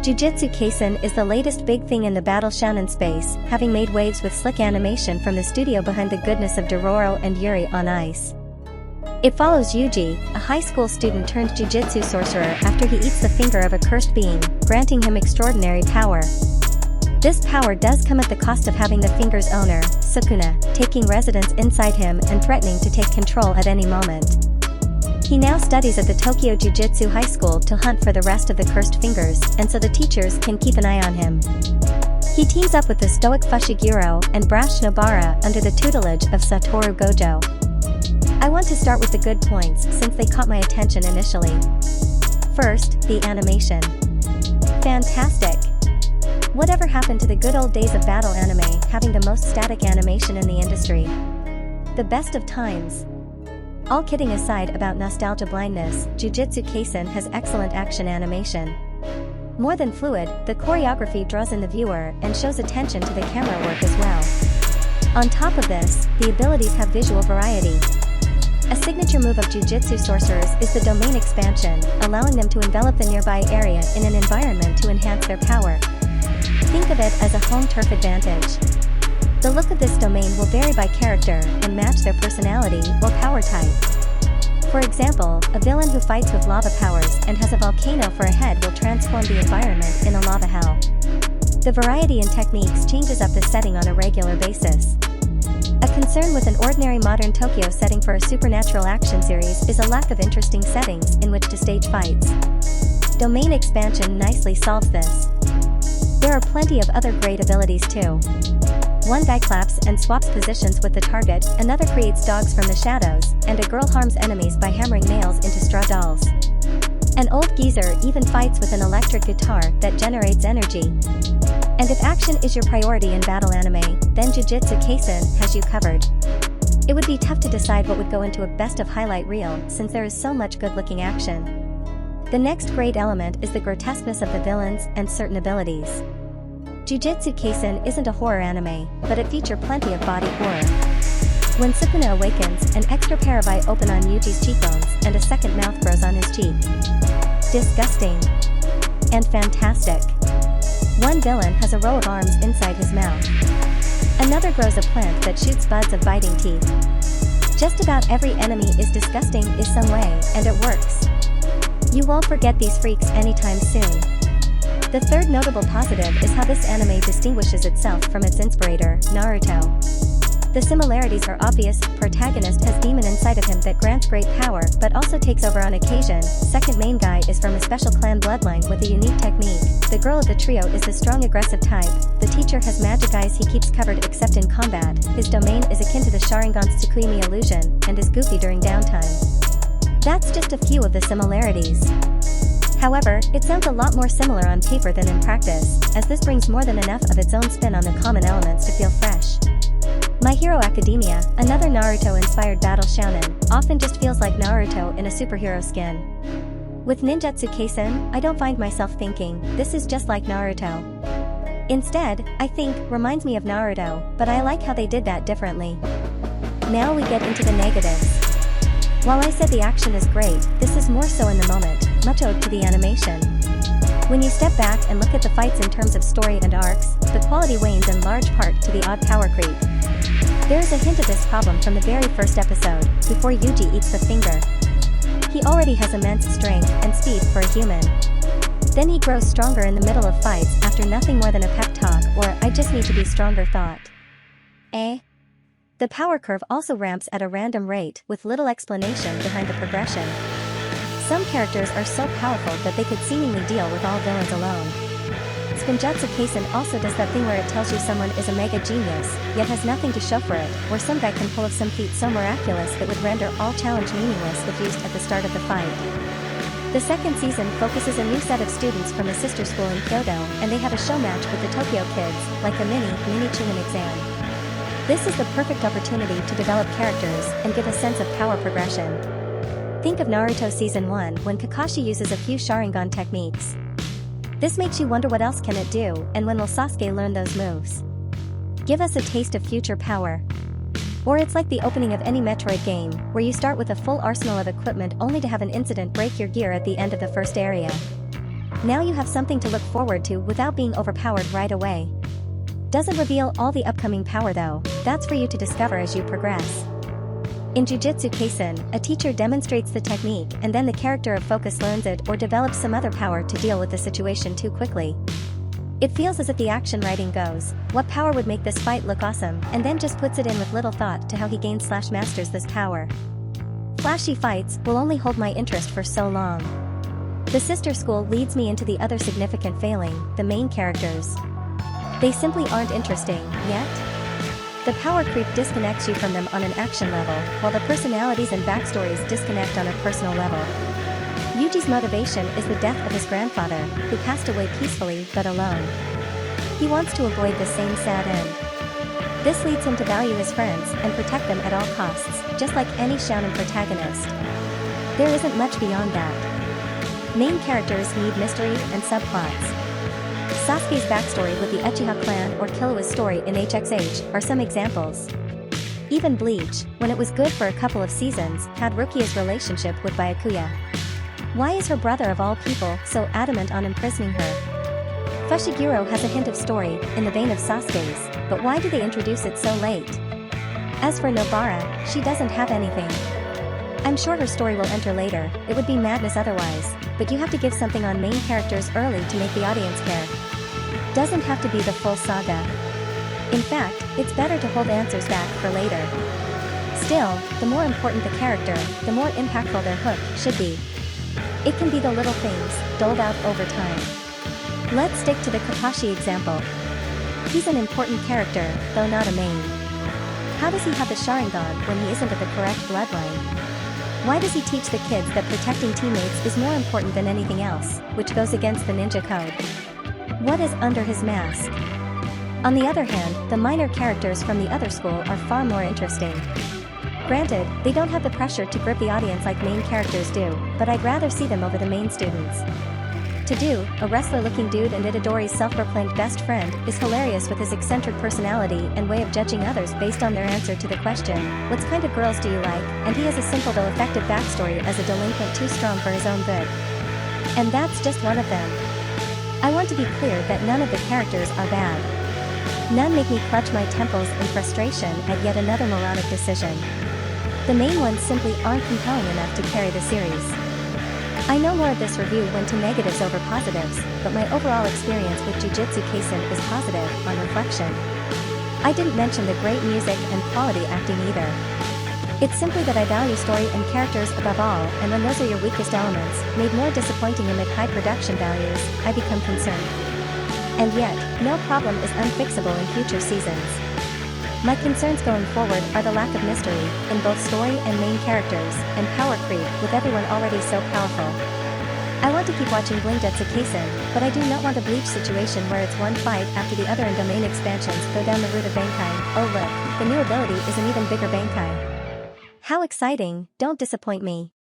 Jujutsu Kaisen is the latest big thing in the battle shonen space, having made waves with slick animation from the studio behind the goodness of Dororo and Yuri on Ice. It follows Yuji, a high school student turned Jujutsu sorcerer after he eats the finger of a cursed being, granting him extraordinary power. This power does come at the cost of having the finger's owner, Sukuna, taking residence inside him and threatening to take control at any moment. He now studies at the Tokyo Jujutsu High School to hunt for the rest of the cursed fingers, and so the teachers can keep an eye on him. He teams up with the stoic Fushiguro and brash Nobara under the tutelage of Satoru Gojo. I want to start with the good points since they caught my attention initially. First, the animation. Fantastic! Whatever happened to the good old days of battle anime having the most static animation in the industry? The best of times. All kidding aside about nostalgia blindness, Jujutsu Kaisen has excellent action animation. More than fluid, the choreography draws in the viewer and shows attention to the camera work as well. On top of this, the abilities have visual variety. A signature move of Jujutsu sorcerers is the domain expansion, allowing them to envelop the nearby area in an environment to enhance their power. Think of it as a home turf advantage. The look of this domain will vary by character and match their personality or power type. For example, a villain who fights with lava powers and has a volcano for a head will transform the environment in a lava hell. The variety in techniques changes up the setting on a regular basis. A concern with an ordinary modern Tokyo setting for a supernatural action series is a lack of interesting settings in which to stage fights. Domain expansion nicely solves this. There are plenty of other great abilities too. One guy claps and swaps positions with the target, another creates dogs from the shadows, and a girl harms enemies by hammering nails into straw dolls. An old geezer even fights with an electric guitar that generates energy. And if action is your priority in battle anime, then Jujutsu Kaisen has you covered. It would be tough to decide what would go into a best of highlight reel since there is so much good-looking action. The next great element is the grotesqueness of the villains and certain abilities. Jujutsu Kaisen isn't a horror anime, but it features plenty of body horror. When Sukuna awakens, an extra pair of eyes open on Yuji's cheekbones and a second mouth grows on his cheek. Disgusting. And fantastic. One villain has a row of arms inside his mouth. Another grows a plant that shoots buds of biting teeth. Just about every enemy is disgusting in some way, and it works. You won't forget these freaks anytime soon. The third notable positive is how this anime distinguishes itself from its inspirator, Naruto. The similarities are obvious. Protagonist has demon inside of him that grants great power but also takes over on occasion. Second main guy is from a special clan bloodline with a unique technique. The girl of the trio is the strong aggressive type. The teacher has magic eyes he keeps covered except in combat. His domain is akin to the Sharingan's Tsukuyomi illusion and is goofy during downtime. That's just a few of the similarities. However, it sounds a lot more similar on paper than in practice, as this brings more than enough of its own spin on the common elements to feel fresh. My Hero Academia, another Naruto-inspired battle shonen, often just feels like Naruto in a superhero skin. With Ninjutsu Kaisen, I don't find myself thinking, this is just like Naruto. Instead, I think, reminds me of Naruto, but I like how they did that differently. Now we get into the negatives. While I said the action is great, this is more so in the moment, much owed to the animation. When you step back and look at the fights in terms of story and arcs, the quality wanes in large part to the odd power creep. There is a hint of this problem from the very first episode, before Yuji eats the finger. He already has immense strength and speed for a human. Then he grows stronger in the middle of fights after nothing more than a pep talk or "I just need to be stronger" thought. The power curve also ramps at a random rate with little explanation behind the progression. Some characters are so powerful that they could seemingly deal with all villains alone. Jujutsu Kaisen also does that thing where it tells you someone is a mega genius, yet has nothing to show for it, or some guy can pull off some feat so miraculous that would render all challenge meaningless if used at the start of the fight. The second season focuses a new set of students from a sister school in Kyoto, and they have a show match with the Tokyo kids, like a mini Chunin exam. This is the perfect opportunity to develop characters and give a sense of power progression. Think of Naruto Season 1 when Kakashi uses a few Sharingan techniques. This makes you wonder what else can it do, and when will Sasuke learn those moves? Give us a taste of future power. Or it's like the opening of any Metroid game, where you start with a full arsenal of equipment only to have an incident break your gear at the end of the first area. Now you have something to look forward to without being overpowered right away. Doesn't reveal all the upcoming power though, that's for you to discover as you progress. In Jujutsu Kaisen, a teacher demonstrates the technique and then the character of focus learns it or develops some other power to deal with the situation too quickly. It feels as if the action writing goes, what power would make this fight look awesome, and then just puts it in with little thought to how he gains/masters this power. Flashy fights will only hold my interest for so long. The sister school leads me into the other significant failing, the main characters. They simply aren't interesting, yet? The power creep disconnects you from them on an action level, while the personalities and backstories disconnect on a personal level. Yuji's motivation is the death of his grandfather, who passed away peacefully but alone. He wants to avoid the same sad end. This leads him to value his friends and protect them at all costs, just like any shonen protagonist. There isn't much beyond that. Main characters need mystery and subplots. Sasuke's backstory with the Uchiha clan or Killua's story in HXH are some examples. Even Bleach, when it was good for a couple of seasons, had Rukia's relationship with Byakuya. Why is her brother of all people so adamant on imprisoning her? Fushiguro has a hint of story, in the vein of Sasuke's, but why do they introduce it so late? As for Nobara, she doesn't have anything. I'm sure her story will enter later, it would be madness otherwise, but you have to give something on main characters early to make the audience care. Doesn't have to be the full saga. In fact, it's better to hold answers back for later. Still, the more important the character, the more impactful their hook should be. It can be the little things, doled out over time. Let's stick to the Kakashi example. He's an important character, though not a main. How does he have the Sharingan when he isn't of the correct bloodline? Why does he teach the kids that protecting teammates is more important than anything else, which goes against the ninja code? What is under his mask? On the other hand, the minor characters from the other school are far more interesting. Granted, they don't have the pressure to grip the audience like main characters do, but I'd rather see them over the main students. To do, a wrestler-looking dude and Itadori's self-proclaimed best friend is hilarious with his eccentric personality and way of judging others based on their answer to the question, what kind of girls do you like, and he has a simple though effective backstory as a delinquent too strong for his own good. And that's just one of them. I want to be clear that none of the characters are bad. None make me clutch my temples in frustration at yet another moronic decision. The main ones simply aren't compelling enough to carry the series. I know more of this review went to negatives over positives, but my overall experience with Jujutsu Kaisen is positive, on reflection. I didn't mention the great music and quality acting either. It's simply that I value story and characters above all, and when those are your weakest elements, made more disappointing amid high production values, I become concerned. And yet, no problem is unfixable in future seasons. My concerns going forward are the lack of mystery, in both story and main characters, and power creep with everyone already so powerful. I want to keep watching Jujutsu Kaisen, but I do not want a Bleach situation where it's one fight after the other and domain expansions go down the route of Bankai. Oh look, the new ability is an even bigger Bankai. How exciting, don't disappoint me.